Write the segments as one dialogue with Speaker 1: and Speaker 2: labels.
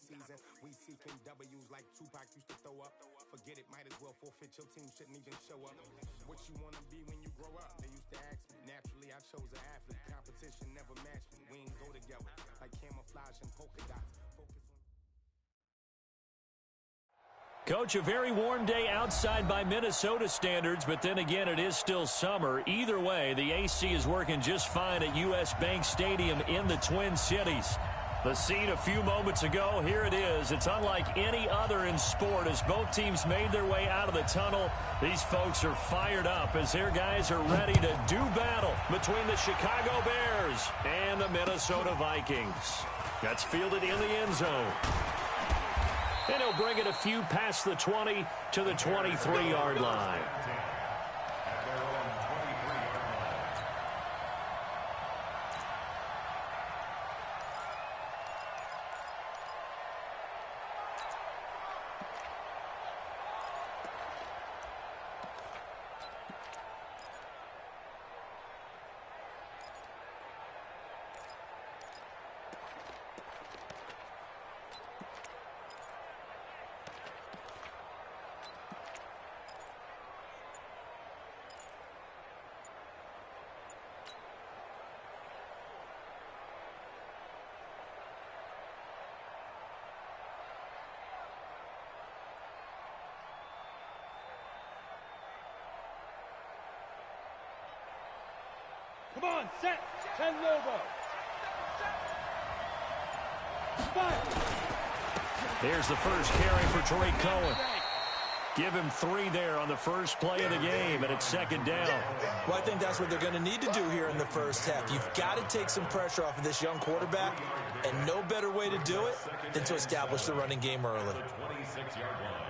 Speaker 1: season. We seeking W's like Tupac used to throw up. Forget it, might as well forfeit. Your team shouldn't even show up. What you want to be when you grow up? They used to ask me. Naturally, I chose an athlete. Competition never matched me. We ain't go together like camouflage and polka dots.
Speaker 2: Coach, a very warm day outside by Minnesota standards, but then again, it is still summer. Either way, the AC is working just fine at U.S. Bank Stadium in the Twin Cities. The scene a few moments ago, here it is. It's unlike any other in sport as both teams made their way out of the tunnel. These folks are fired up as their guys are ready to do battle between the Chicago Bears and the Minnesota Vikings. That's fielded in the end zone. And he'll bring it a few past the 20 to the 23-yard line.
Speaker 3: Come on, set, 10 Lobo.
Speaker 2: Here's the first carry for Tariq Cohen. Give him 3 there on the first play of the game, and it's second down.
Speaker 4: Well, I think that's what they're going to need to do here in the first half. You've got to take some pressure off of this young quarterback, and no better way to do it than to establish the running game early.
Speaker 5: 26-yard line.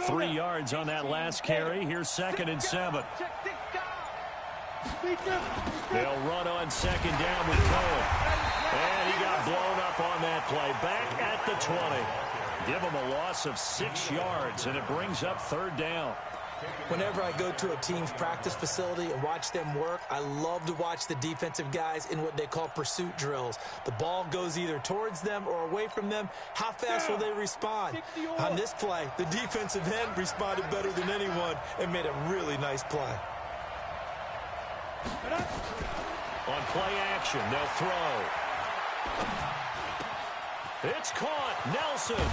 Speaker 2: 3 yards on that last carry. Here's 2nd and 7. They'll run on 2nd down with Cohen. And he got blown up on that play. Back at the 20. Give him a loss of 6 yards, and it brings up 3rd down.
Speaker 4: Whenever I go to a team's practice facility and watch them work, I love to watch the defensive guys in what they call pursuit drills. The ball goes either towards them or away from them. How fast will they respond? On this play, the defensive end responded better than anyone and made a really nice play.
Speaker 2: On play action, they'll throw. It's caught. Nelson.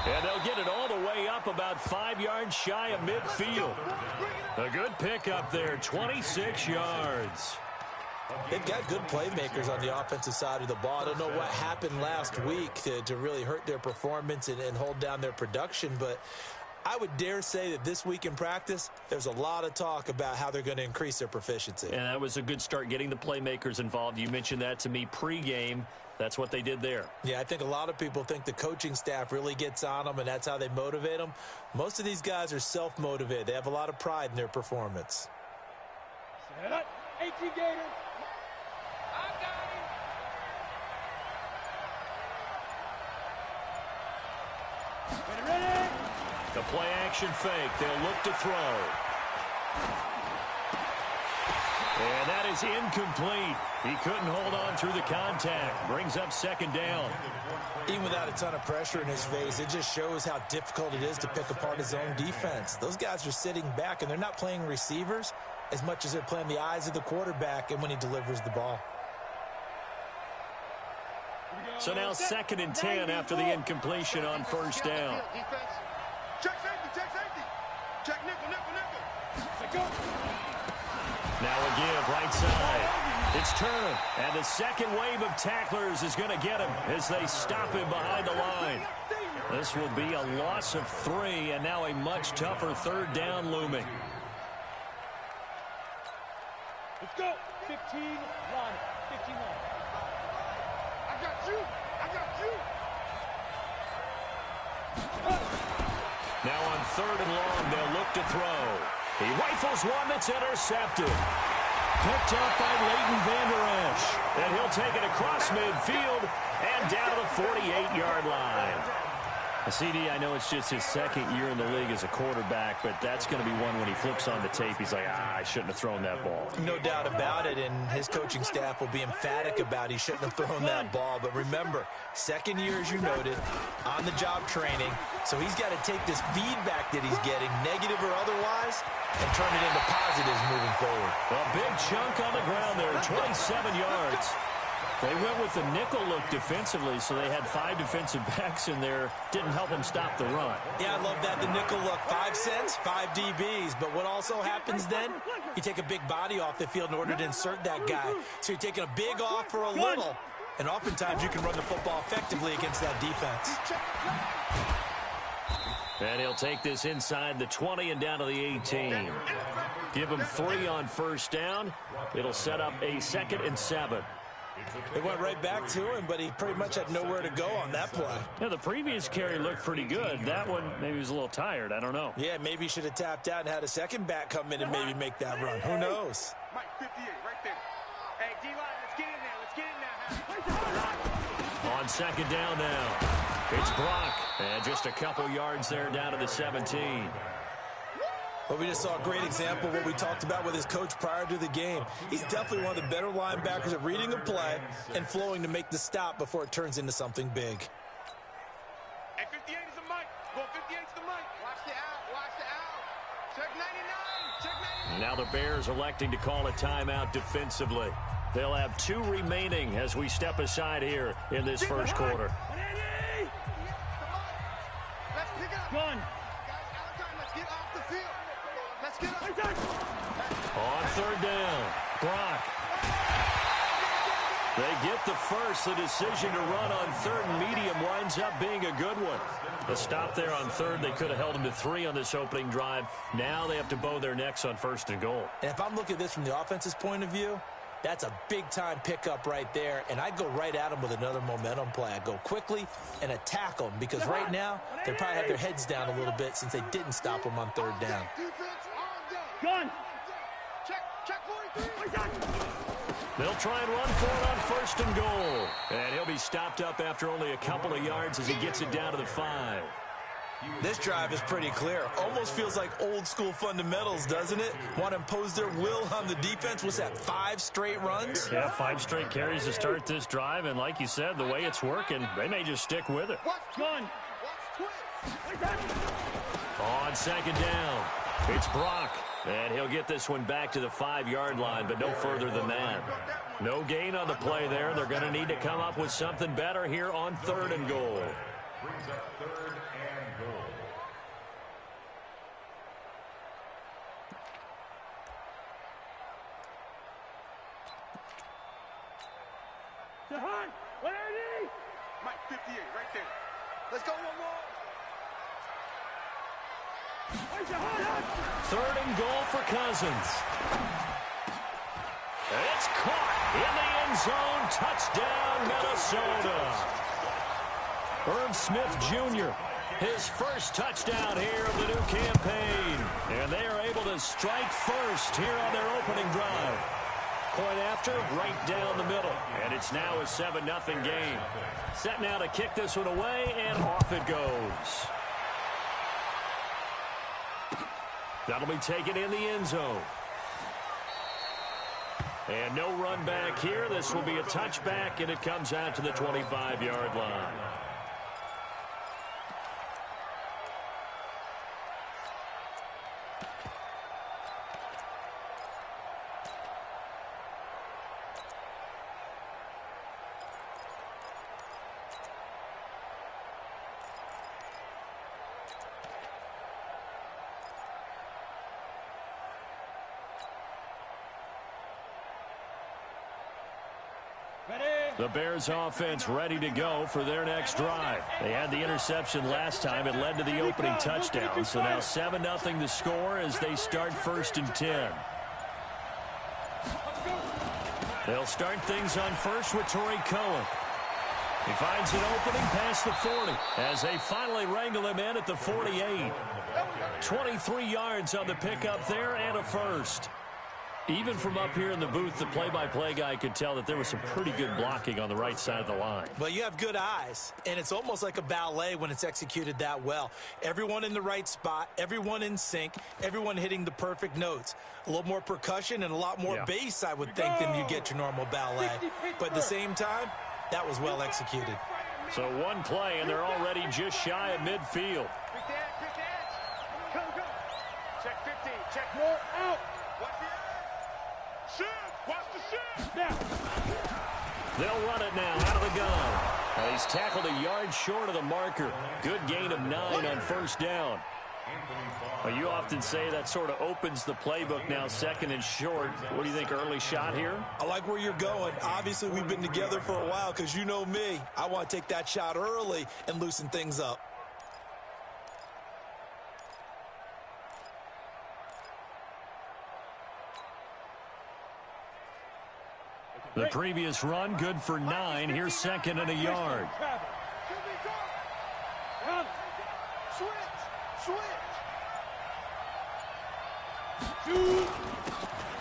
Speaker 2: And they'll get it all the way up about 5 yards shy of midfield. A good pickup there, 26 yards.
Speaker 4: They've got good playmakers on the offensive side of the ball. I don't know what happened last week to really hurt their performance and hold down their production, but I would dare say that this week in practice, there's a lot of talk about how they're going to increase their proficiency.
Speaker 2: And that was a good start getting the playmakers involved. You mentioned that to me pregame. That's what they did there.
Speaker 4: Yeah, I think a lot of people think the coaching staff really gets on them, and that's how they motivate them. Most of these guys are self-motivated. They have a lot of pride in their performance.
Speaker 3: Set up, 18 Gators.
Speaker 6: I got
Speaker 3: him. Ready.
Speaker 2: The play action fake. They'll look to throw. And that is incomplete. He couldn't hold on through the contact. Brings up 2nd down.
Speaker 4: Even without a ton of pressure in his face, it just shows how difficult it is to pick apart his own defense. Those guys are sitting back, and they're not playing receivers as much as they're playing the eyes of the quarterback and when he delivers the ball.
Speaker 2: So now 2nd and 10 after the incompletion on 1st down.
Speaker 6: Check safety. Check nickel.
Speaker 2: Now a give right side. It's Turner, and the second wave of tacklers is going to get him as they stop him behind the line. This will be a loss of 3, and now a much tougher 3rd down looming.
Speaker 3: Let's go. 15 line. 15 line.
Speaker 2: 3rd and long. They'll look to throw. He rifles one that's intercepted. Picked up by Leighton Vander Esch. And he'll take it across midfield and down to the 48-yard line. CD, I know it's just his 2nd year in the league as a quarterback, but that's going to be one when he flips on the tape. He's like, I shouldn't have thrown that ball.
Speaker 4: No doubt about it, and his coaching staff will be emphatic about he shouldn't have thrown that ball. But remember, 2nd year, as you noted, on-the-job training, so he's got to take this feedback that he's getting, negative or otherwise, and turn it into positives moving forward.
Speaker 2: A big chunk on the ground there, 27 yards. They went with the nickel look defensively, so they had 5 defensive backs in there. Didn't help them stop the run.
Speaker 4: Yeah, I love that, the nickel look. 5 cents, 5 DBs. But what also happens then, you take a big body off the field in order to insert that guy. So you're taking a big off for a little, and oftentimes you can run the football effectively against that defense.
Speaker 2: And he'll take this inside the 20 and down to the 18. Give him 3 on 1st down. It'll set up a 2nd and 7.
Speaker 4: They went right back to him, but he pretty much had nowhere to go on that play.
Speaker 2: Yeah, the previous carry looked pretty good. That one, maybe he was a little tired. I don't know.
Speaker 4: Yeah, maybe he should have tapped out and had a second back come in and maybe make that run. Who knows?
Speaker 6: Mike, 58, right there. Hey, D-line, let's get in there. Let's get in there.
Speaker 2: On 2nd down now, it's Brock. And just a couple yards there down to the 17.
Speaker 4: But we just saw a great example of what we talked about with his coach prior to the game. He's definitely one of the better linebackers at reading a play and flowing to make the stop before it turns into something big.
Speaker 6: Hey, 58 is the Mike. Go 58 is the Mike. Watch the out. Watch the out. Check 99. Check 99.
Speaker 2: Now the Bears electing to call a timeout defensively. They'll have 2 remaining as we step aside here in this first quarter.
Speaker 6: Let's pick up.
Speaker 3: Gun.
Speaker 6: Let's get off the field. Let's get up.
Speaker 2: On 3rd down, Brock. They get the first. The decision to run on 3rd and medium winds up being a good one. The stop there on 3rd, they could have held them to 3 on this opening drive. Now they have to bow their necks on 1st and goal.
Speaker 4: And if I'm looking at this from the offense's point of view, that's a big-time pickup right there, and I'd go right at them with another momentum play. I'd go quickly and attack them because right now they probably have their heads down a little bit since they didn't stop them on 3rd down.
Speaker 3: Gun.
Speaker 6: Check 43.
Speaker 2: They'll try and run for it on 1st and goal. And he'll be stopped up after only a couple of yards as he gets it down to the 5.
Speaker 4: This drive is pretty clear. Almost feels like old-school fundamentals, doesn't it? Want to impose their will on the defense. What's that, 5 straight runs?
Speaker 2: Yeah, 5 straight carries to start this drive. And like you said, the way it's working, they may just stick with it.
Speaker 3: Gun.
Speaker 2: On 2nd down, it's Brock. And he'll get this one back to the 5-yard line, but no further than that. No gain on the play there. They're going to need to come up with something better here on 3rd and goal.
Speaker 5: Brings up 3rd and goal.
Speaker 3: Jahan. 180.
Speaker 6: Mike, 58, right there. Let's go one more.
Speaker 2: 3rd and goal for Cousins. It's caught in the end zone. Touchdown, Minnesota. Irv Smith Jr., his first touchdown here of the new campaign. And they are able to strike first here on their opening drive. Point after, right down the middle. And it's now a 7-0 game. Set now to kick this one away, and off it goes. That'll be taken in the end zone. And no run back here. This will be a touchback, and it comes out to the 25-yard line. The Bears offense ready to go for their next drive. They had the interception last time. It led to the opening touchdown. So now 7-0 the score as they start 1st and 10. They'll start things on 1st with Torrey Cohen. He finds an opening past the 40 as they finally wrangle him in at the 48. 23 yards on the pickup there and a first. Even from up here in the booth, the play-by-play guy could tell that there was some pretty good blocking on the right side of the line.
Speaker 4: Well, you have good eyes, and it's almost like a ballet when it's executed that well. Everyone in the right spot, everyone in sync, everyone hitting the perfect notes. A little more percussion and a lot more bass, I would think, than you get your normal ballet. But at the same time, that was well executed.
Speaker 2: So one play, and they're already just shy of midfield.
Speaker 6: Pick the edge, pick the edge. Go, go. Check 15, check more out. Watch the edge. Shoot, watch the shoot.
Speaker 2: Now. They'll run it now out of the gun. Well, he's tackled a yard short of the marker. Good gain of 9 on first down. Well, you often say that sort of opens the playbook now, second and short. What do you think, early shot here?
Speaker 4: I like where you're going. Obviously, we've been together for a while because you know me. I want to take that shot early and loosen things up.
Speaker 2: The previous run, good for 9. Here's second and a yard.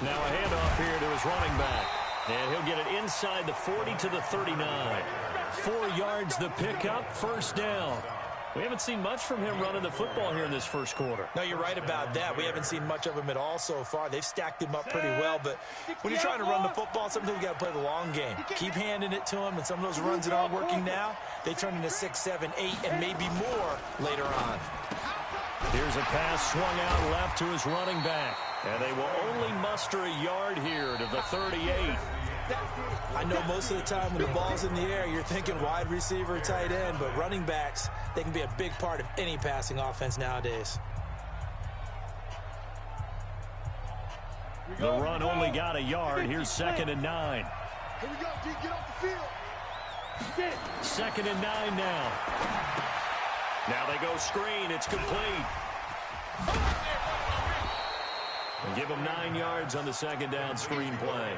Speaker 2: Now a handoff here to his running back. And he'll get it inside the 40 to the 39. 4 yards the pickup, first down. We haven't seen much from him running the football here in this first quarter.
Speaker 4: No, you're right about that. We haven't seen much of him at all so far. They've stacked him up pretty well, but when you're trying to run the football, sometimes you got to play the long game. Keep handing it to him, and some of those runs that aren't working now, they turn into 6, 7, 8, and maybe more later on.
Speaker 2: Here's a pass swung out left to his running back, and they will only muster a yard here to the 38.
Speaker 4: I know most of the time when the ball's in the air, you're thinking wide receiver, tight end, but running backs, they can be a big part of any passing offense nowadays.
Speaker 2: The run only got a yard. Here's second and 9.
Speaker 6: Here we go, D, get off the field.
Speaker 2: Second and 9 now. Now they go screen. It's complete. Give him 9 yards on the second down screen play.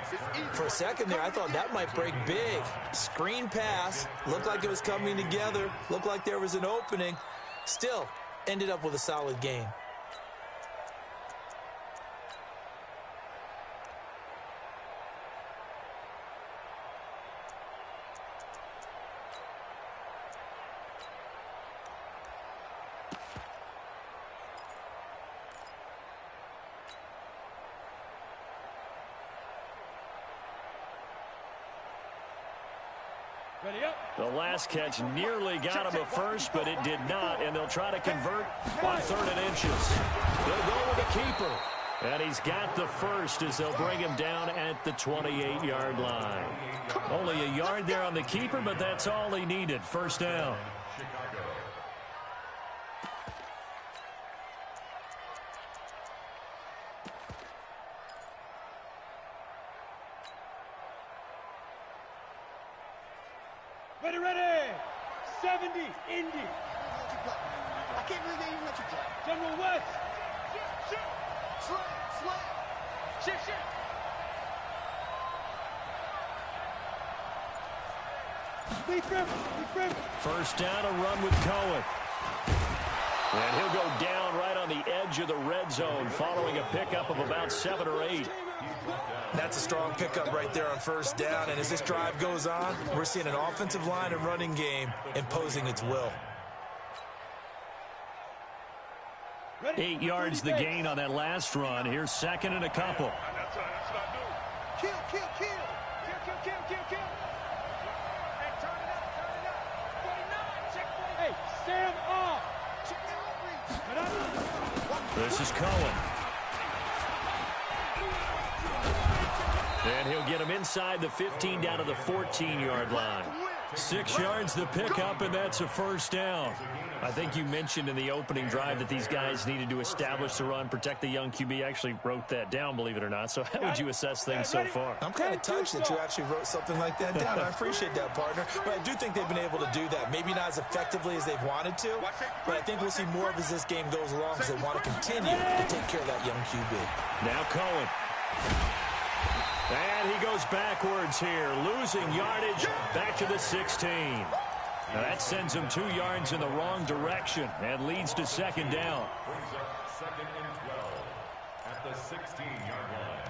Speaker 4: For a second there, I thought that might break big. Screen pass. Looked like it was coming together. Looked like there was an opening. Still, ended up with a solid game.
Speaker 2: The last catch nearly got him a first, but it did not, and they'll try to convert on 3rd and inches. They'll go with the keeper, and he's got the first as they'll bring him down at the 28-yard line. Only a yard there on the keeper, but that's all he needed. First down.
Speaker 3: Ready. 70, Indy.
Speaker 6: I can't believe they even let you play.
Speaker 3: General West.
Speaker 6: Shoot. Slam. Shit.
Speaker 3: Lee Griffin.
Speaker 2: First down, a run with Cohen. And he'll go down right on the edge of the red zone following a pickup of about 7 or 8.
Speaker 4: That's a strong pickup right there on first down, and as this drive goes on, we're seeing an offensive line and running game imposing its will.
Speaker 2: 8 yards the gain on that last run. Here's second and a couple.
Speaker 6: That's what I do. Kill. Hey, turn it up. 49, check 49.
Speaker 3: Hey, stand off.
Speaker 6: Check the
Speaker 2: This is Cohen. And he'll get him inside the 15 down to the 14-yard line. 6 yards the pickup, and that's a first down. I think you mentioned in the opening drive that these guys needed to establish the run, protect the young QB. I actually wrote that down, believe it or not. So how would you assess things so far?
Speaker 4: I'm kind of touched that you actually wrote something like that down. I appreciate that, partner. But I do think they've been able to do that. Maybe not as effectively as they've wanted to, but I think we'll see more of as this game goes along because they want to continue to take care of that young QB.
Speaker 2: Now Cohen. And he goes backwards here, losing yardage back to the 16. Now that sends him 2 yards in the wrong direction and leads to second down.
Speaker 5: Brings up second and 12 at the 16-yard line.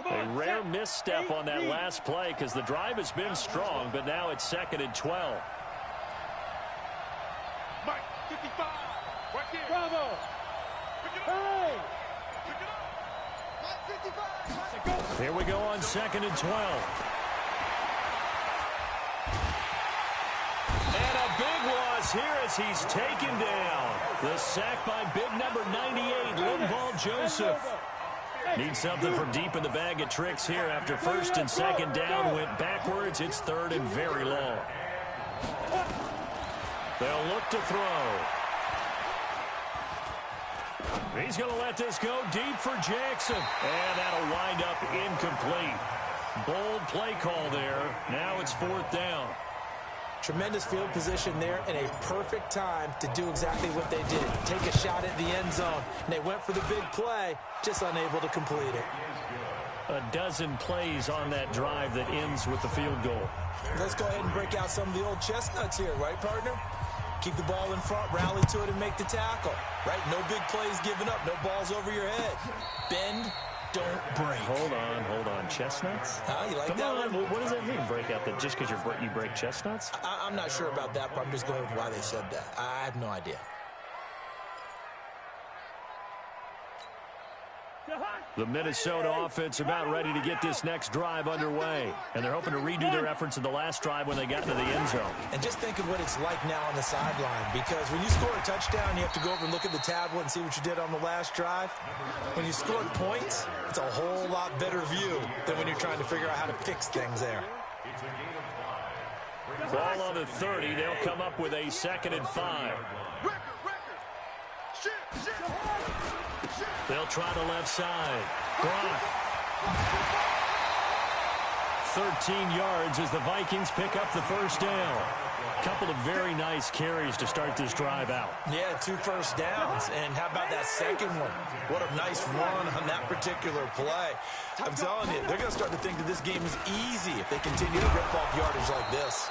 Speaker 2: A rare misstep on that last play because the drive has been strong, but now it's second and 12.
Speaker 6: Mike, 55. Right there.
Speaker 3: Bravo.
Speaker 6: Pick it up.
Speaker 3: Hey.
Speaker 6: Pick it up. Mike, 55.
Speaker 2: Here we go on second and 12. And a big loss here as he's taken down. The sack by big number 98, Linval Joseph. Needs something from deep in the bag of tricks here after first and second down went backwards. It's third and very long. They'll look to throw. He's going to let this go deep for Jackson. And that'll wind up incomplete. Bold play call there. Now it's fourth down.
Speaker 4: Tremendous field position there and a perfect time to do exactly what they did. Take a shot at the end zone. And they went for the big play, just unable to complete it.
Speaker 2: A dozen plays on that drive that ends with the field goal.
Speaker 4: Let's go ahead and break out some of the old chestnuts here, right, partner? Keep the ball in front, rally to it, and make the tackle. Right? No big plays given up, no balls over your head. Bend, don't break.
Speaker 2: Hold on. Chestnuts?
Speaker 4: You like
Speaker 2: Come
Speaker 4: that
Speaker 2: on.
Speaker 4: one?
Speaker 2: What does that mean, break out? That just because you break chestnuts?
Speaker 4: I'm not sure about that, but I'm just going with why they said that. I have no idea.
Speaker 2: The Minnesota offense about ready to get this next drive underway. And they're hoping to redo their efforts in the last drive when they got into the end zone.
Speaker 4: And just think of what it's like now on the sideline, because when you score a touchdown, you have to go over and look at the tablet and see what you did on the last drive. When you scored points, it's a whole lot better view than when you're trying to figure out how to fix things there.
Speaker 2: Ball on the 30. They'll come up with a second and 5.
Speaker 6: Record. Shit.
Speaker 2: They'll try the left side. Brock. 13 yards as the Vikings pick up the first down. Couple of very nice carries to start this drive out.
Speaker 4: Yeah, 2 first downs. And how about that second one? What a nice run on that particular play. I'm telling you, they're going to start to think that this game is easy if they continue to rip off yardage like this.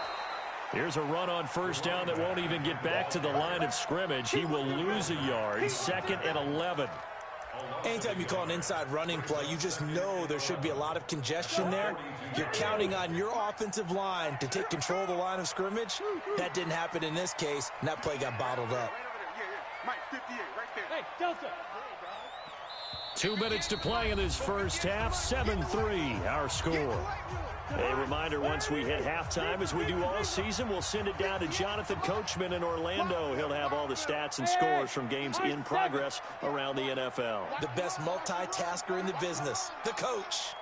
Speaker 2: Here's a run on first down that won't even get back to the line of scrimmage. He will lose a yard. Second and 11.
Speaker 4: Anytime you call an inside running play, you just know there should be a lot of congestion there. You're counting on your offensive line to take control of the line of scrimmage. That didn't happen in this case, and that play got bottled up.
Speaker 6: Mike, 58, right there.
Speaker 3: Hey, Delta.
Speaker 2: 2 minutes to play in this first half. 7-3 our score. A reminder, once we hit halftime, as we do all season, we'll send it down to Jonathan Coachman in Orlando. He'll have all the stats and scores from games in progress around the NFL.
Speaker 4: The best multitasker in the business, the coach.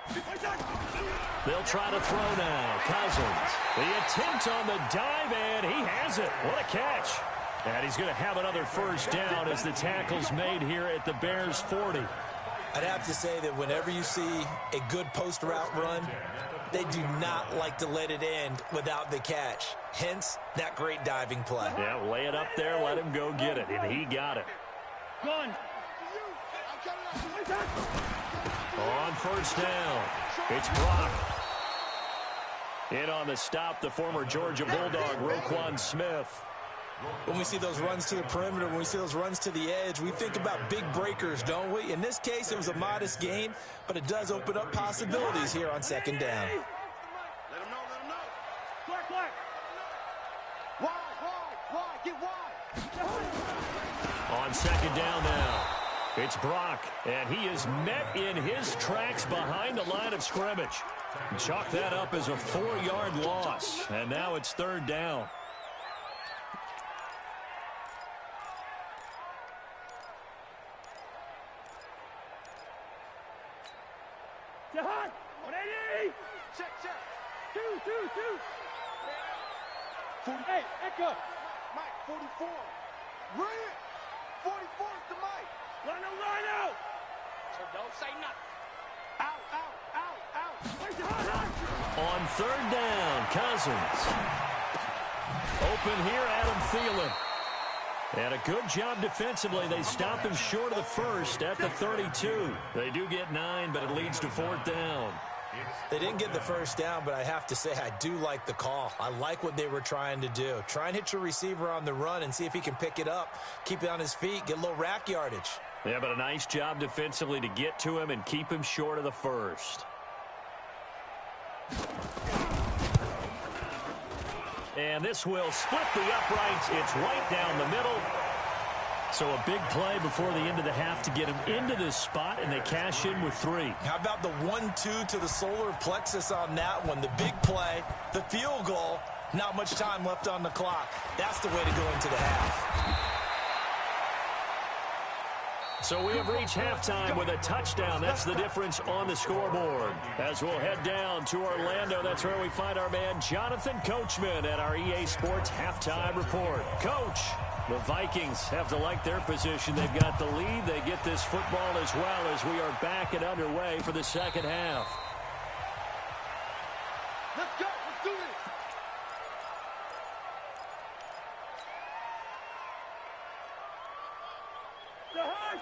Speaker 2: They'll try to throw now. Cousins. The attempt on the dive, and he has it. What a catch. And he's going to have another first down as the tackle's made here at the Bears' 40.
Speaker 4: I'd have to say that whenever you see a good post route run, they do not like to let it end without the catch. Hence, that great diving play.
Speaker 2: Yeah, lay it up there, let him go get it, and he got it.
Speaker 3: Gun.
Speaker 2: On first down, it's Brock. In on the stop, the former Georgia Bulldog, Roquan Smith.
Speaker 4: When we see those runs to the perimeter, when we see those runs to the edge, we think about big breakers, don't we? In this case, it was a modest gain, but it does open up possibilities here on second down.
Speaker 6: Let him know.
Speaker 3: Black.
Speaker 6: Wide, get wide.
Speaker 2: On second down now, it's Brock, and he is met in his tracks behind the line of scrimmage. Chalk that up as a 4-yard loss, and now it's third down.
Speaker 3: Jahan. 180.
Speaker 6: Check.
Speaker 3: 2. 48. Echo.
Speaker 6: Mike, 44. Red. 44 is the Mike.
Speaker 3: Line out.
Speaker 6: So don't say nothing. Out.
Speaker 3: Hey, Jahan.
Speaker 2: On third down, Cousins. Open here, Adam Thielen. And a good job defensively. They stop him short of the first at the 32. They do get 9, but it leads to fourth down.
Speaker 4: They didn't get the first down, but I have to say I do like the call. I like what they were trying to do. Try and hit your receiver on the run and see if he can pick it up, keep it on his feet, get a little rack yardage.
Speaker 2: Yeah, but a nice job defensively to get to him and keep him short of the first. And this will split the uprights. It's right down the middle. So a big play before the end of the half to get him into this spot, and they cash in with 3.
Speaker 4: How about the 1-2 to the solar plexus on that one? The big play, the field goal, not much time left on the clock. That's the way to go into the half.
Speaker 2: So we have reached halftime with a touchdown. That's the difference on the scoreboard. As we'll head down to Orlando, that's where we find our man Jonathan Coachman at our EA Sports Halftime Report. Coach, the Vikings have to like their position. They've got the lead. They get this football as well as we are back and underway for the second half.
Speaker 3: Let's go. Let's do it.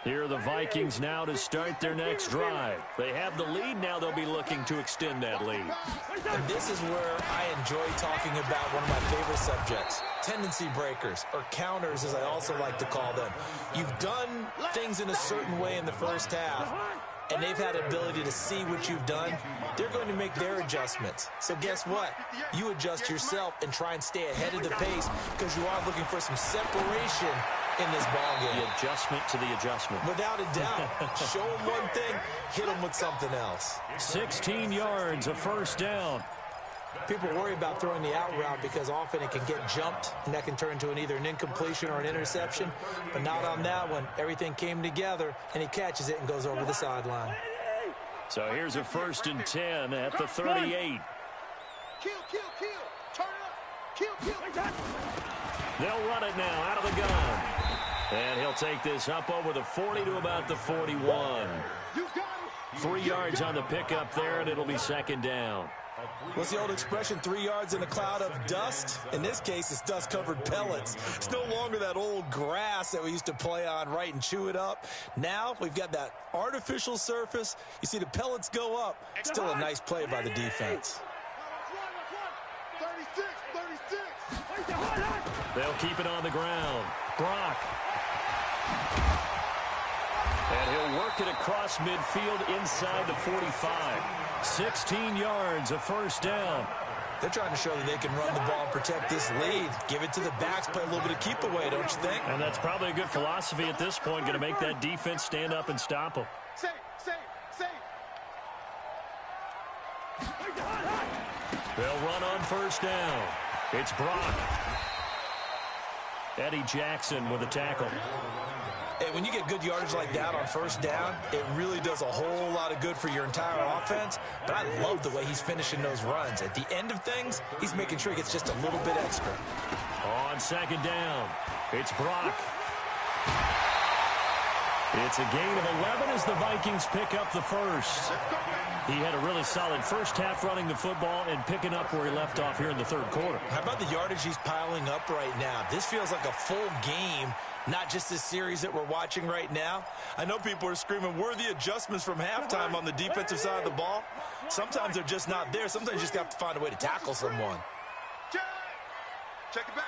Speaker 2: Here are the Vikings now to start their next drive. They have the lead. Now they'll be looking to extend that lead.
Speaker 4: And this is where I enjoy talking about one of my favorite subjects, tendency breakers, or counters as I also like to call them. You've done things in a certain way in the first half, and they've had the ability to see what you've done. They're going to make their adjustments. So guess what? You adjust yourself and try and stay ahead of the pace because you are looking for some separation in this ballgame.
Speaker 2: The adjustment to the adjustment.
Speaker 4: Without a doubt. Show them one thing, hit them with something else.
Speaker 2: 16 yards, a first down.
Speaker 4: People worry about throwing the out route because often it can get jumped, and that can turn into either an incompletion or an interception. But not on that one. Everything came together, and he catches it and goes over the sideline.
Speaker 2: So here's a 1st and 10 at the 38.
Speaker 6: Kill. Turn it up. Kill.
Speaker 2: They'll run it now out of the gun. And he'll take this up over the 40 to about the 41.
Speaker 6: You got it.
Speaker 2: 3 yards on the pickup there, and it'll be second down.
Speaker 4: What's the old expression, 3 yards in a cloud of dust? In this case, it's dust-covered pellets. It's no longer that old grass that we used to play on, right, and chew it up. Now we've got that artificial surface. You see the pellets go up. Still a nice play by the defense.
Speaker 6: 36.
Speaker 2: They'll keep it on the ground. Brock. And he'll work it across midfield inside the 45. 16 yards, a first down.
Speaker 4: They're trying to show that they can run the ball and protect this lead. Give it to the backs, play a little bit of keep away, don't you think?
Speaker 2: And that's probably a good philosophy at this point, going to make that defense stand up and stop them.
Speaker 6: Safe.
Speaker 2: They'll run on first down. It's Brock. Eddie Jackson with a tackle.
Speaker 4: Hey, when you get good yardage like that on first down, it really does a whole lot of good for your entire offense. But I love the way he's finishing those runs. At the end of things, he's making sure he gets just a little bit extra.
Speaker 2: On second down, it's Brock. It's a gain of 11 as the Vikings pick up the first. He had a really solid first half running the football and picking up where he left off here in the third quarter.
Speaker 4: How about the yardage he's piling up right now? This feels like a full game, not just this series that we're watching right now. I know people are screaming, worthy adjustments from halftime on the defensive side of the ball. Sometimes they're just not there. Sometimes you just have to find a way to tackle someone.
Speaker 6: Check the backer.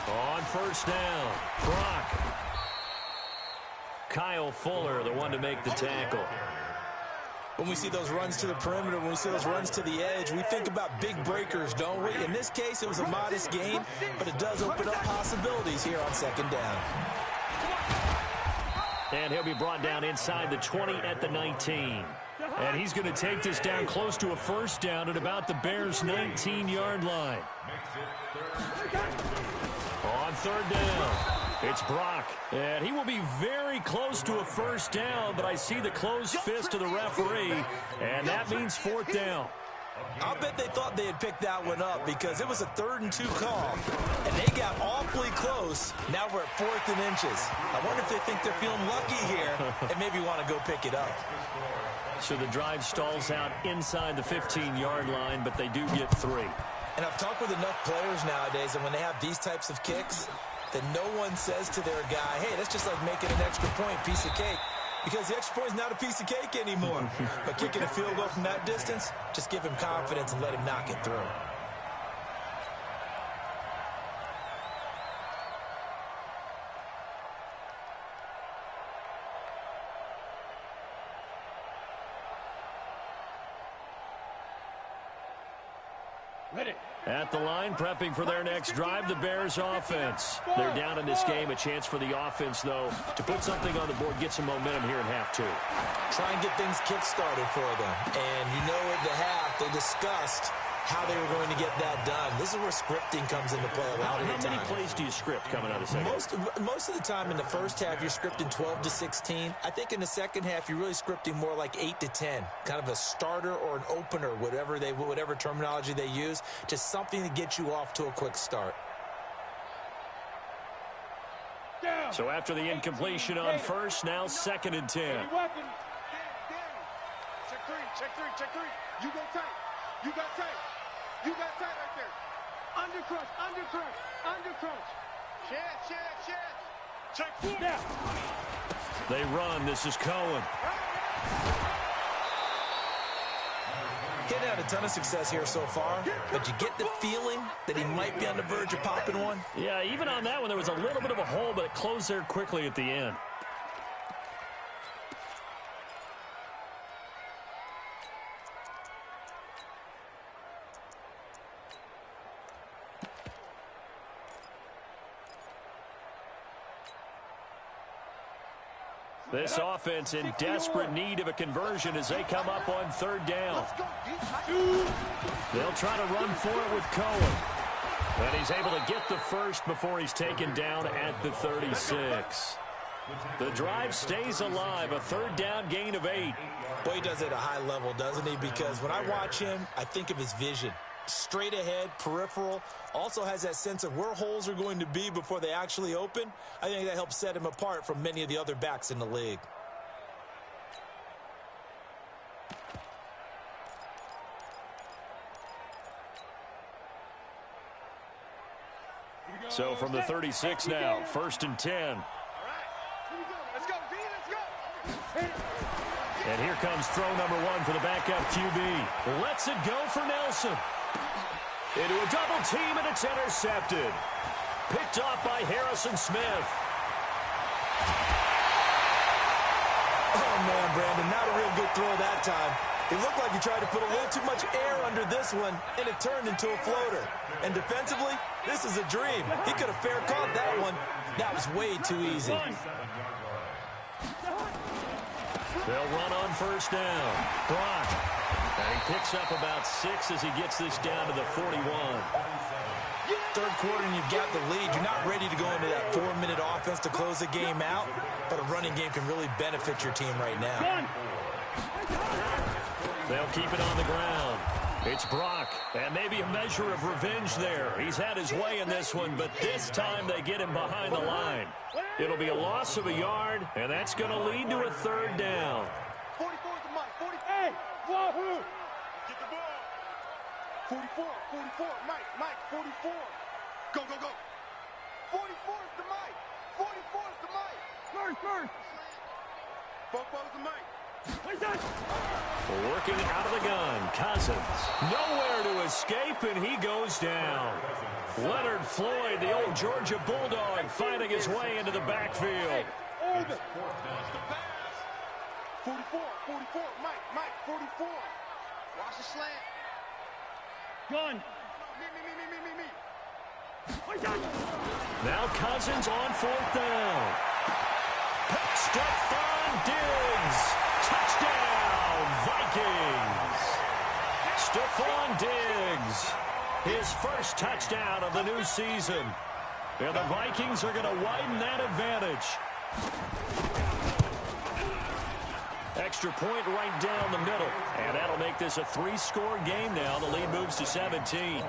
Speaker 2: On first down, Brock. Kyle Fuller, the one to make the tackle.
Speaker 4: When we see those runs to the perimeter, when we see those runs to the edge, we think about big breakers, don't we? In this case, it was a modest gain, but it does open up possibilities here on second down.
Speaker 2: And he'll be brought down inside the 20 at the 19. And he's going to take this down close to a first down at about the Bears' 19-yard line. On third down, it's Brock. And he will be very close to a first down, but I see the closed fist of the referee, and that means fourth down.
Speaker 4: I'll bet they thought they had picked that one up because it was a 3rd and 2 call, and they got awfully close. Now we're at 4th and inches. I wonder if they think they're feeling lucky here and maybe want to go pick it up.
Speaker 2: So the drive stalls out inside the 15-yard line, but they do get 3.
Speaker 4: And I've talked with enough players nowadays, and when they have these types of kicks, that no one says to their guy, hey, that's just like making an extra point, piece of cake. Because the extra point is not a piece of cake anymore. But kicking a field goal from that distance, just give him confidence and let him knock it through.
Speaker 3: Ready.
Speaker 2: At the line, prepping for their next drive, the Bears offense. They're down in this game. A chance for the offense, though, to put something on the board, get some momentum here in half 2.
Speaker 4: Try and get things kick-started for them. And you know at the half, they discussed how they were going to get that done. This is where scripting comes into play a lot of the time.
Speaker 2: How many plays do you script coming out of the second?
Speaker 4: Most of the time in the first half, you're scripting 12 to 16. I think in the second half, you're really scripting more like 8 to 10. Kind of a starter or an opener, whatever terminology they use. Just something to get you off to a quick start.
Speaker 2: So after the incompletion on first, now 2nd and 10.
Speaker 6: Check 3, check 3, check 3. You go tight. You got tight. You got tight right there. Under crunch, under crunch, under crunch. Chance. Check 4.
Speaker 3: Down.
Speaker 2: They run. This is Cohen.
Speaker 4: Getting had a ton of success here so far, but you get the feeling that he might be on the verge of popping one.
Speaker 2: Yeah, even on that one, there was a little bit of a hole, but it closed there quickly at the end. This offense in desperate need of a conversion as they come up on 3rd down. They'll try to run for it with Cohen. And he's able to get the first before he's taken down at the 36. The drive stays alive, a 3rd down gain of 8.
Speaker 4: Boy, he does it at a high level, doesn't he? Because when I watch him, I think of his vision. Straight ahead, peripheral, also has that sense of where holes are going to be before they actually open. I think that helps set him apart from many of the other backs in the league.
Speaker 2: So from the 36 now, 1st and 10.
Speaker 6: All right. Here we go. Let's go, V. Let's go.
Speaker 2: And here comes throw number 1 for the backup QB. Lets it go for Nelson. Into a double team, and it's intercepted. Picked off by Harrison Smith.
Speaker 4: Oh, man, Brandon, not a real good throw that time. It looked like he tried to put a little too much air under this one, and it turned into a floater. And defensively, this is a dream. He could have fair caught that one. That was way too easy.
Speaker 2: They'll run on 1st down. Brock. And he picks up about 6 as he gets this down to the 41.
Speaker 4: 3rd quarter and you've got the lead. You're not ready to go into that 4-minute offense to close the game out, but a running game can really benefit your team right now.
Speaker 2: They'll keep it on the ground. It's Brock, and maybe a measure of revenge there. He's had his way in this one, but this time they get him behind the line. It'll be a loss of a yard, and that's going to lead to a 3rd down.
Speaker 6: 44 is the mic. 40.
Speaker 3: Hey, wahoo!
Speaker 6: Get the ball. 44. Mike, 44. Go. 44 is the mic. 44 is the mic.
Speaker 3: First.
Speaker 6: Bobo's the mic.
Speaker 2: Working out of the gun, Cousins. Nowhere to escape, and he goes down. Leonard Floyd, the old Georgia Bulldog, finding his way into the backfield.
Speaker 6: Order. 44. Mike, 44. Watch the slant.
Speaker 3: Gun.
Speaker 6: Me.
Speaker 2: Now Cousins on 4th down. Stephon Diggs. Touchdown, Vikings. Stephon Diggs. His first touchdown of the new season. And the Vikings are going to widen that advantage. Extra point right down the middle. And that'll make this a 3-score game now. The lead moves to 17.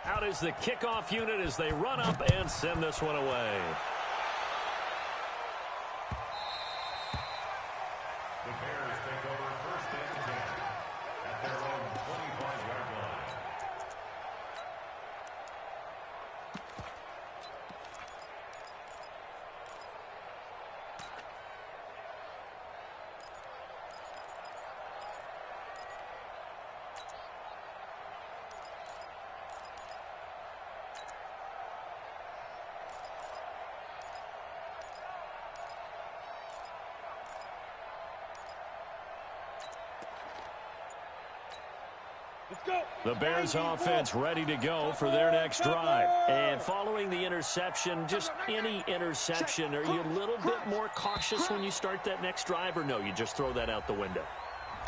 Speaker 2: Out is the kickoff unit as they run up and send this one away.
Speaker 5: The Bears take over first and 10 at their own 25-yard line.
Speaker 2: The Bears offense ready to go for their next drive. And following the interception, just any interception, are you a little bit more cautious when you start that next drive, or no, you just throw that out the window?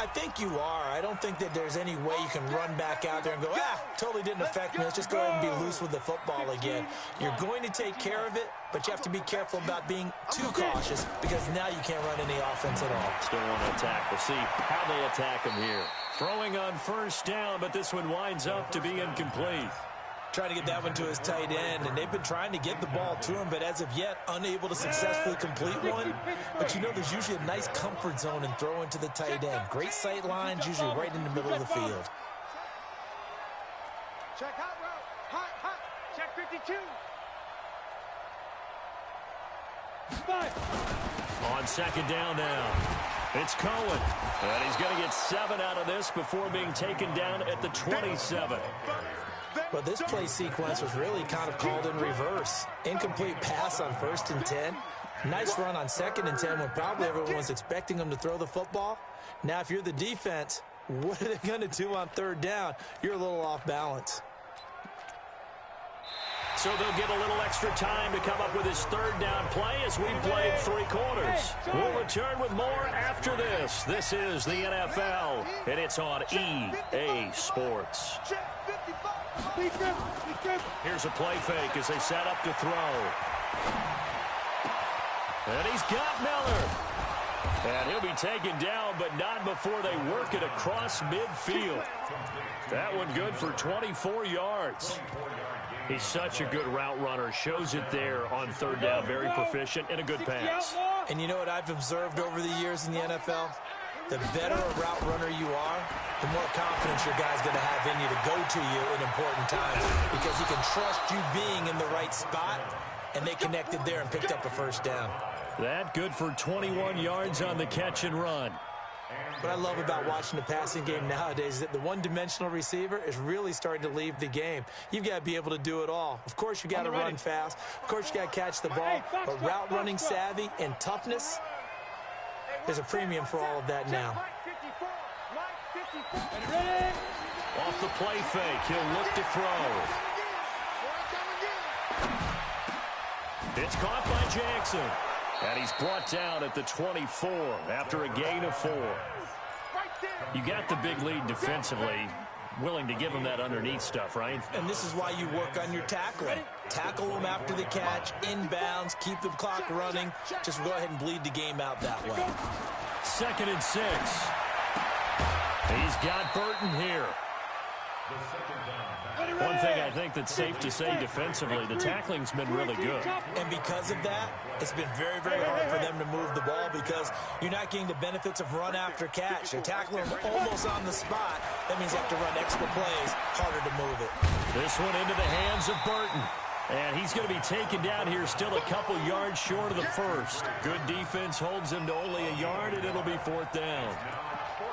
Speaker 4: I think you are. I don't think that there's any way you can run back out there and go, totally didn't affect me. Let's just go ahead and be loose with the football again. You're going to take care of it, but you have to be careful about being too cautious because now you can't run any offense at all.
Speaker 2: Still want to attack. We'll see how they attack him here. Throwing on first down, but this one winds up to be incomplete.
Speaker 4: Trying to get that one to his tight end, and they've been trying to get the ball to him, but as of yet, unable to successfully complete one. But you know there's usually a nice comfort zone in throwing to the tight end. Great sight lines, usually right in the middle of the field.
Speaker 6: Check hot route. Hot. Check 52. 5.
Speaker 2: On second down now, it's Cohen. And he's going to get 7 out of this before being taken down at the 27.
Speaker 4: But this play sequence was really kind of called in reverse. Incomplete pass on 1st and 10. Nice run on 2nd and 10 when probably everyone was expecting him to throw the football. Now, if you're the defense, what are they going to do on 3rd down? You're a little off balance.
Speaker 2: So they'll get a little extra time to come up with his 3rd down play as we played 3 quarters. We'll return with more after this. This is the NFL, and it's on EA Sports. Here's a play fake as they set up to throw. And he's got Miller. And he'll be taken down, but not before they work it across midfield. That one good for 24 yards. He's such a good route runner. Shows it there on 3rd down. Very proficient and a good pass.
Speaker 4: And you know what I've observed over the years in the NFL? The better a route runner you are, the more confidence your guy's going to have in you to go to you in important times because he can trust you being in the right spot, and they connected there and picked up a 1st down.
Speaker 2: That good for 21 yards on the catch and run.
Speaker 4: What I love about watching the passing game nowadays is that the one-dimensional receiver is really starting to leave the game. You've got to be able to do it all. Of course, you got to run fast. Of course, you got to catch the ball. But route running savvy and toughness, there's a premium for all of that now.
Speaker 2: Off the play fake, he'll look to throw. It's caught by Jackson. And he's brought down at the 24 after a gain of 4. You got the big lead defensively. Willing to give him that underneath stuff, right?
Speaker 4: And this is why you work on your tackling. Tackle them after the catch, inbounds, keep the clock running. Just go ahead and bleed the game out that way.
Speaker 2: 2nd and 6. He's got Burton here. One thing I think that's safe to say defensively, the tackling's been really good.
Speaker 4: And because of that, it's been very, very hard for them to move the ball because you're not getting the benefits of run after catch. They're tackling them almost on the spot. That means you have to run extra plays, harder to move it.
Speaker 2: This one into the hands of Burton. And he's going to be taken down here still a couple yards short of the 1st. Good defense holds him to only a yard, and it'll be 4th down.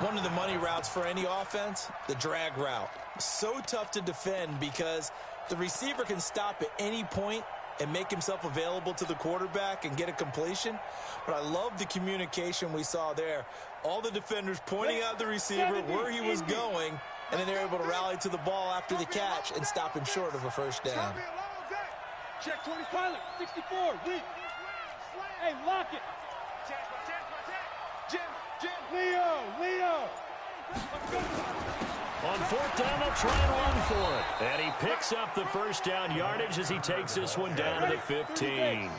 Speaker 4: One of the money routes for any offense, the drag route. So tough to defend because the receiver can stop at any point and make himself available to the quarterback and get a completion. But I love the communication we saw there. All the defenders pointing out the receiver where he was going, and then they're able to rally to the ball after the catch and stop him short of a first down.
Speaker 3: Check 20 pilot, 64, weak. Hey, lock it. Leo.
Speaker 2: On fourth down, they'll try and run for it. And he picks up the first down yardage as he takes this one down to the 15.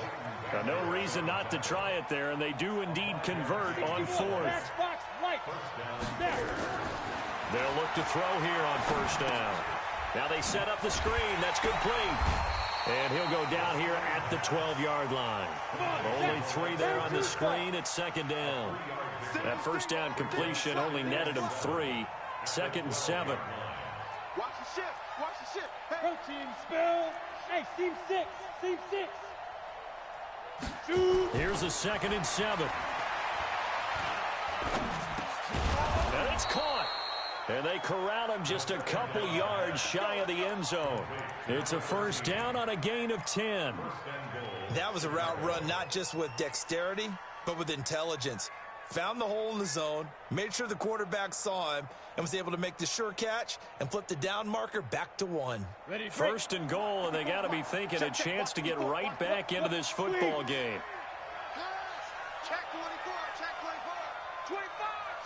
Speaker 2: Now, no reason not to try it there, and they do indeed convert on fourth. They'll look to throw here on first down. Now they set up the screen. That's complete. And he'll go down here at the 12-yard line. Only 3 there on the screen at second down. That first down completion only netted him 3. Second and 7.
Speaker 6: Watch the shift. Hey.
Speaker 3: Go team, spell. Hey, team 6. Shoot.
Speaker 2: Here's a second and 7. And it's caught. And they corral him just a couple yards shy of the end zone. It's a first down on a gain of 10.
Speaker 4: That was a route run not just with dexterity, but with intelligence. Found the hole in the zone, made sure the quarterback saw him, and was able to make the sure catch and flip the down marker back to 1.
Speaker 2: First and goal, and they got to be thinking a chance to get right back into this football game.
Speaker 6: Check 24, check 24. 25,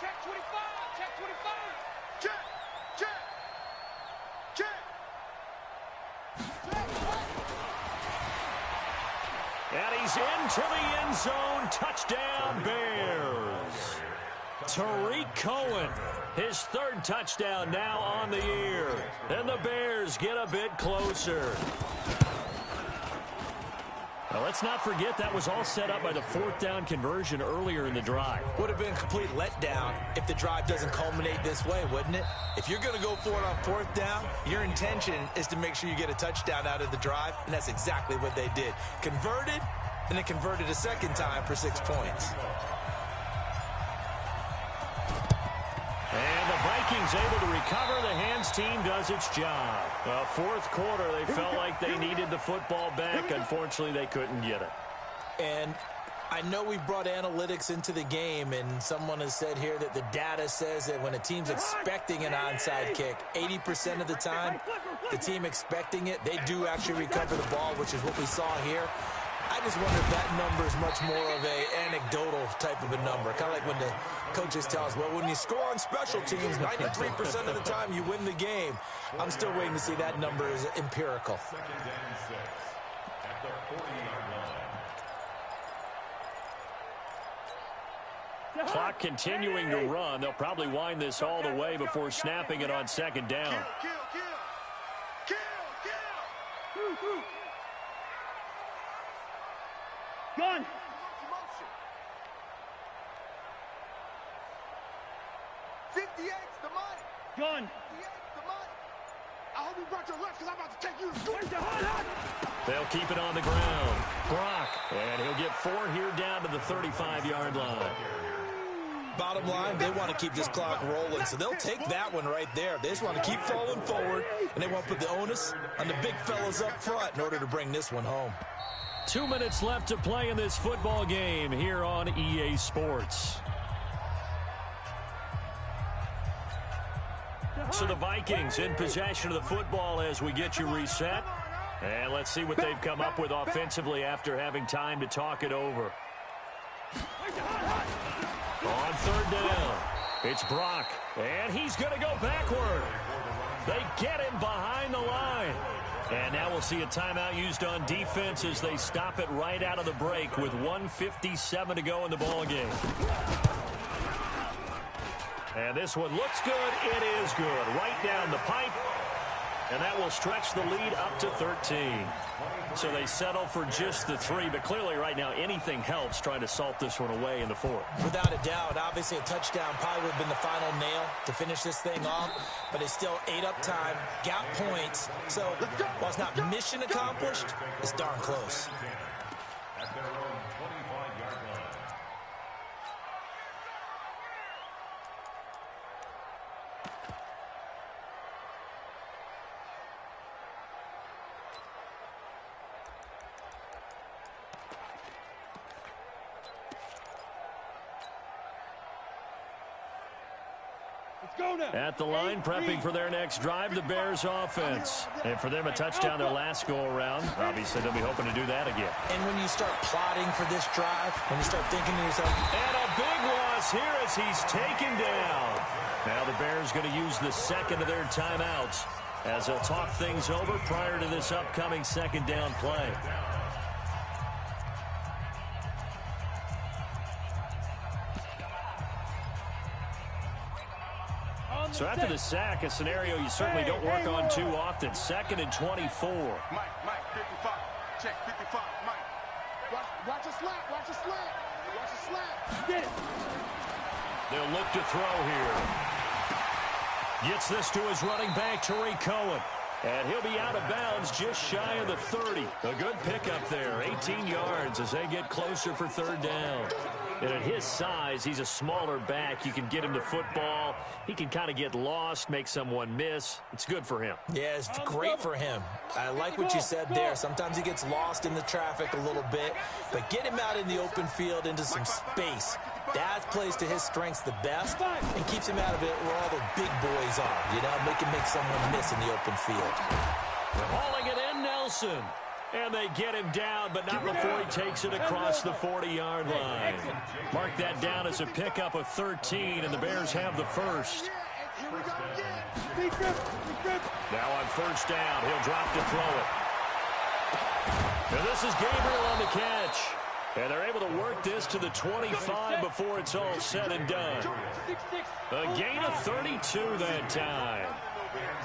Speaker 6: check 25, check 25. Check.
Speaker 2: And he's into the end zone. Touchdown, Bears. Tariq Cohen, his 3rd touchdown now on the year. And the Bears get a bit closer. Now, let's not forget that was all set up by the 4th down conversion earlier in the drive.
Speaker 4: Would have been a complete letdown if the drive doesn't culminate this way, wouldn't it? If you're going to go for it on 4th down, your intention is to make sure you get a touchdown out of the drive, and that's exactly what they did. Converted, and then converted a second time for 6 points.
Speaker 2: And the Vikings able to recover. The hands team does its job. Well, 4th quarter, they felt like they needed the football back. Unfortunately, they couldn't get it.
Speaker 4: And I know we brought analytics into the game, and someone has said here that the data says that when a team's expecting an onside kick, 80% of the time, the team expecting it, they do actually recover the ball, which is what we saw here. I just wonder if that number is much more of a anecdotal type of a number. Kind of like when the coaches tell us, well, when you score on special teams, 93% of the time you win the game. I'm still waiting to see that number is empirical.
Speaker 5: Second and 6 at the 40-yard line.
Speaker 2: Clock continuing to run. They'll probably wind this all the way before snapping it on second down.
Speaker 6: Kill.
Speaker 3: Gun.
Speaker 6: 58's the money.
Speaker 3: Gun.
Speaker 6: 58's the money. I hope you brought your lunch because I'm about to take you to
Speaker 2: They'll keep it on the ground. Brock, and he'll get 4 here down to the 35-yard line.
Speaker 4: Bottom line, they want to keep this clock rolling, so they'll take that one right there. They just want to keep falling forward, and they want to put the onus on the big fellas up front in order to bring this one home.
Speaker 2: 2 minutes left to play in this football game here on EA Sports. So the Vikings in possession of the football as we get you reset. And let's see what they've come up with offensively after having time to talk it over. On 3rd down, it's Brock, and he's going to go backward. They get him behind the line. And now we'll see a timeout used on defense as they stop it right out of the break with 1:57 to go in the ball game. And this one looks good. It is good. Right down the pipe. And that will stretch the lead up to 13. So they settle for just the 3. But clearly right now anything helps trying to salt this one away in the 4th.
Speaker 4: Without a doubt, obviously a touchdown probably would have been the final nail to finish this thing off. But it's still 8 up time, got points. So while it's not mission accomplished, it's darn close.
Speaker 5: At their own 25-yard line.
Speaker 2: at the line, prepping for their next drive, the Bears offense. And for them, a touchdown their last go-around. Obviously, they'll be hoping to do that again.
Speaker 4: And when you start plotting for this drive, when you start thinking to yourself...
Speaker 2: And a big loss here as he's taken down. Now the Bears going to use the second of their timeouts as they'll talk things over prior to this upcoming second down play. So after the sack, a scenario you certainly don't work on too often. 2nd and 24.
Speaker 6: Mike, 55. Check 55, Mike. Watch a slant, watch a slant. Watch a slant.
Speaker 3: Get it.
Speaker 2: They'll look to throw here. Gets this to his running back, Tariq Cohen. And he'll be out of bounds just shy of the 30. A good pickup there, 18 yards as they get closer for third down. And at his size, he's a smaller back. You can get him to football. He can kind of get lost, make someone miss. It's good for him.
Speaker 4: Yeah, it's great for him. I like what you said there. Sometimes he gets lost in the traffic a little bit, but get him out in the open field into some space. That plays to his strengths the best and keeps him out of it where all the big boys are. You know, make him make someone miss in the open field.
Speaker 2: They're hauling it in, Nelson. And they get him down, but not before he takes it across the 40-yard line. Mark that down as a pickup of 13, and the Bears have the first. Now on first down, he'll drop to throw it. And this is Gabriel on the catch. And they're able to work this to the 25 before it's all said and done. A gain of 32 that time.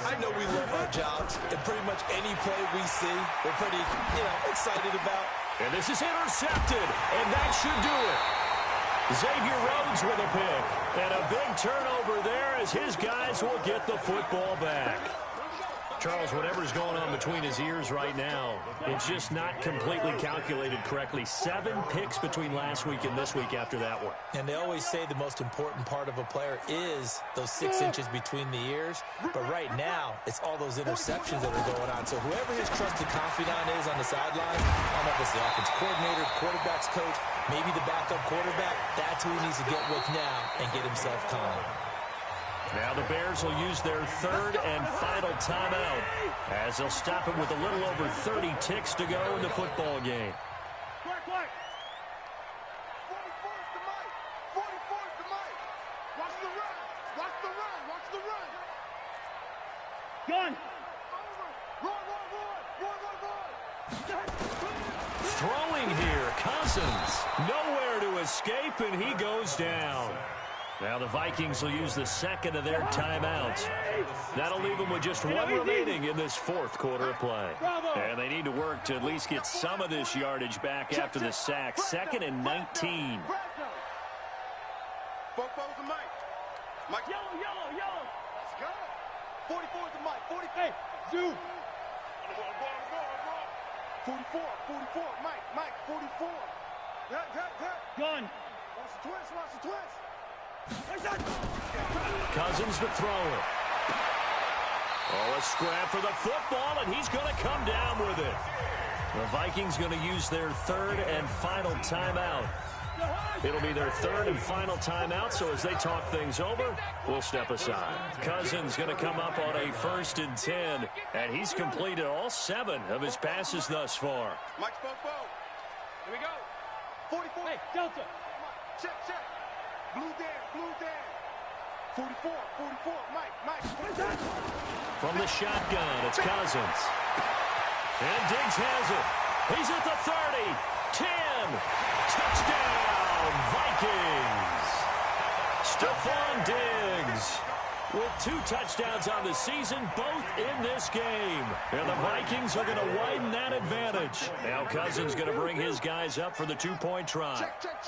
Speaker 4: I know we love our jobs, and pretty much any play we see, we're pretty, excited about.
Speaker 2: And this is intercepted, and that should do it. Xavier Rhodes with a pick, and a big turnover there as his guys will get the football back. Charles, whatever's going on between his ears right now, it's just not completely calculated correctly. 7 picks between last week and this week after that one.
Speaker 4: And they always say the most important part of a player is those 6 inches between the ears. But right now, it's all those interceptions that are going on. So whoever his trusted confidant is on the sideline, I don't know if it's the offense coordinator, quarterback's coach, maybe the backup quarterback, that's who he needs to get with now and get himself calm.
Speaker 2: Now the Bears will use their third and final timeout as they'll stop it with a little over 30 ticks to go in the football game.
Speaker 6: Quick. 44 is the mic. 44 is the mic. Watch the run. Watch the run. Watch the run.
Speaker 3: Gun.
Speaker 6: Run.
Speaker 2: Throwing here, Cousins. Nowhere to escape, and he goes down. Now the Vikings will use the second of their timeouts. That'll leave them with just one remaining in this fourth quarter of play. And they need to work to at least get some of this yardage back after the sack. 2nd and 19.
Speaker 6: Four's the mic. Mike. Yellow. Let's go. 44 is the mic. 40.
Speaker 3: Hey, Zoo.
Speaker 6: 44. Mike. 44.
Speaker 3: Gun.
Speaker 6: Watch the twist.
Speaker 2: Cousins to throw it. Oh, a scrap for the football, and he's going to come down with it. The Vikings going to use their third and final timeout. It'll be their third and final timeout, so as they talk things over, we'll step aside. Cousins going to come up on a 1st and 10, and he's completed all 7 of his passes thus far.
Speaker 6: Mike's both. Here we go. 44.
Speaker 3: Hey, Delta.
Speaker 6: Check. Blue down. 44. Mike.
Speaker 2: From the shotgun, it's Cousins. And Diggs has it. He's at the 30. 10. Touchdown, Vikings. Stephon Diggs with 2 touchdowns on the season, both in this game. And the Vikings are going to widen that advantage. Now Cousins going to bring his guys up for the 2-point try.
Speaker 6: Check.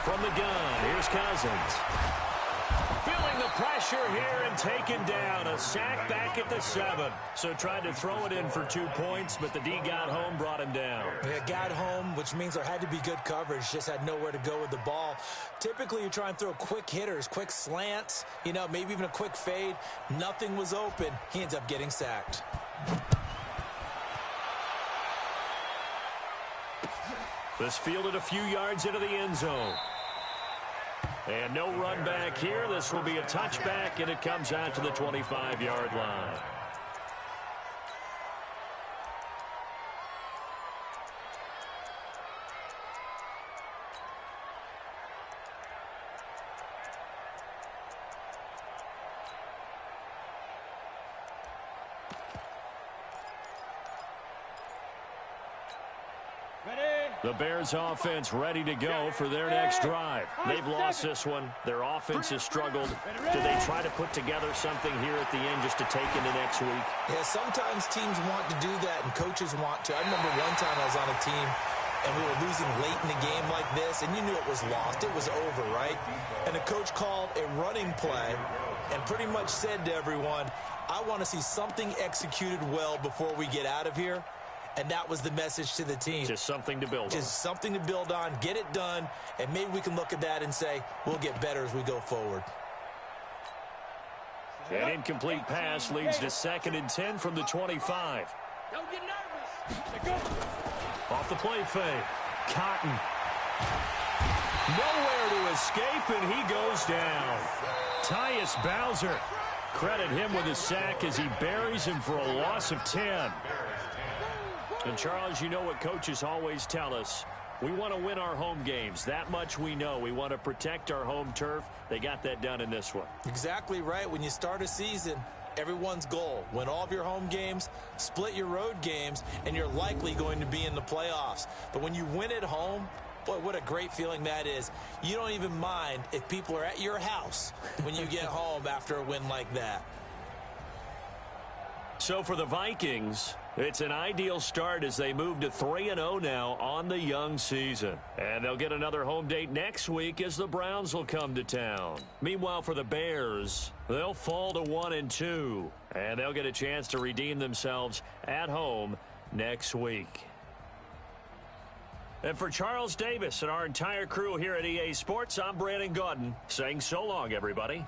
Speaker 2: From the gun, here's Cousins. Feeling the pressure here and taken down. A sack back at the 7. So tried to throw it in for 2 points, but the D got home, brought him down.
Speaker 4: Yeah, got home, which means there had to be good coverage. Just had nowhere to go with the ball. Typically, you try and throw quick hitters, quick slants, maybe even a quick fade. Nothing was open. He ends up getting sacked.
Speaker 2: This fielded a few yards into the end zone. And no run back here. This will be a touchback, and it comes out to the 25-yard line. The Bears offense ready to go for their next drive. They've lost this one. Their offense has struggled. Do they try to put together something here at the end just to take into next week?
Speaker 4: Yeah, sometimes teams want to do that and coaches want to. I remember one time I was on a team and we were losing late in the game like this, and you knew it was lost. It was over, right? And the coach called a running play and pretty much said to everyone, I want to see something executed well before we get out of here. And that was the message to the team.
Speaker 2: Just something to build on.
Speaker 4: Just something to build on, get it done, and maybe we can look at that and say, we'll get better as we go forward.
Speaker 2: An incomplete pass leads to 2nd and 10 from the 25.
Speaker 3: Don't get nervous.
Speaker 2: Off the play fake. Cotton. Nowhere to escape, and he goes down. Tyus Bowser. Credit him with a sack as he buries him for a loss of 10. And, Charles, you know what coaches always tell us. We want to win our home games. That much we know. We want to protect our home turf. They got that done in this one.
Speaker 4: Exactly right. When you start a season, everyone's goal, win all of your home games, split your road games, and you're likely going to be in the playoffs. But when you win at home, boy, what a great feeling that is. You don't even mind if people are at your house when you get home after a win like that.
Speaker 2: So for the Vikings, it's an ideal start as they move to 3-0 now on the young season. And they'll get another home date next week as the Browns will come to town. Meanwhile, for the Bears, they'll fall to 1-2. And they'll get a chance to redeem themselves at home next week. And for Charles Davis and our entire crew here at EA Sports, I'm Brandon Gaudin saying so long, everybody.